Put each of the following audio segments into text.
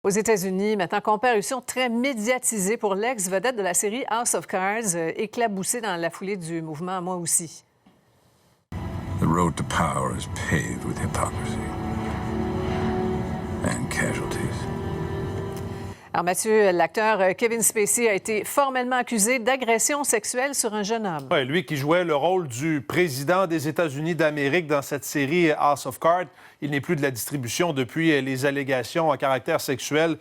Aux États-Unis, maintenant, comparution très médiatisée pour l'ex-vedette de la série House of Cards, éclaboussée dans la foulée du mouvement Moi aussi. The road to power is paved with hypocrisy and casualties. Alors, Mathieu, l'acteur Kevin Spacey a été formellement accusé d'agression sexuelle sur un jeune homme. Ouais, lui qui jouait le rôle du président des États-Unis d'Amérique dans cette série House of Cards, il n'est plus de la distribution depuis les allégations à caractère sexuel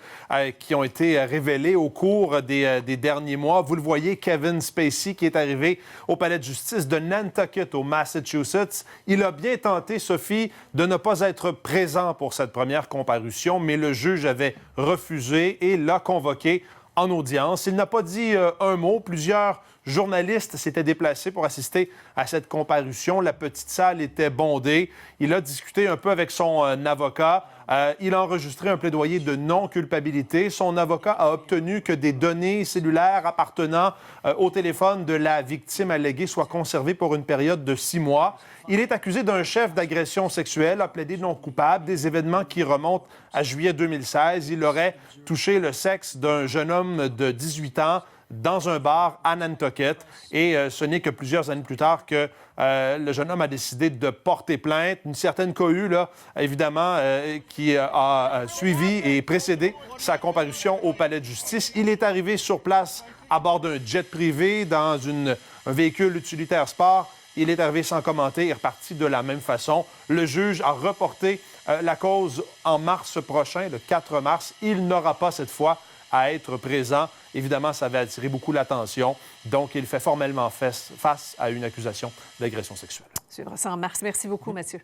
qui ont été révélées au cours des derniers mois. Vous le voyez, Kevin Spacey qui est arrivé au palais de justice de Nantucket au Massachusetts. Il a bien tenté, Sophie, de ne pas être présent pour cette première comparution, mais le juge avait refusé et l'a convoqué en audience. Il n'a pas dit un mot. Plusieurs journalistes s'étaient déplacés pour assister à cette comparution. La petite salle était bondée. Il a discuté un peu avec son avocat. Il a enregistré un plaidoyer de non-culpabilité. Son avocat a obtenu que des données cellulaires appartenant au téléphone de la victime alléguée soient conservées pour une période de 6 mois. Il est accusé d'un chef d'agression sexuelle, a plaidé non coupable, des événements qui remontent à juillet 2016. Il aurait touché le sexe d'un jeune homme de 18 ans dans un bar à Nantucket. Et ce n'est que plusieurs années plus tard que le jeune homme a décidé de porter plainte. Une certaine cohue, là, évidemment, qui a suivi et précédé sa comparution au palais de justice. Il est arrivé sur place à bord d'un jet privé, dans un véhicule utilitaire sport. Il est arrivé sans commenter et reparti de la même façon. Le juge a reporté la cause en mars prochain, le 4 mars. Il n'aura pas cette fois à être présent. Évidemment, ça avait attiré beaucoup l'attention. Donc, il fait formellement face à une accusation d'agression sexuelle. Suivra ça en mars. Merci beaucoup, Mathieu.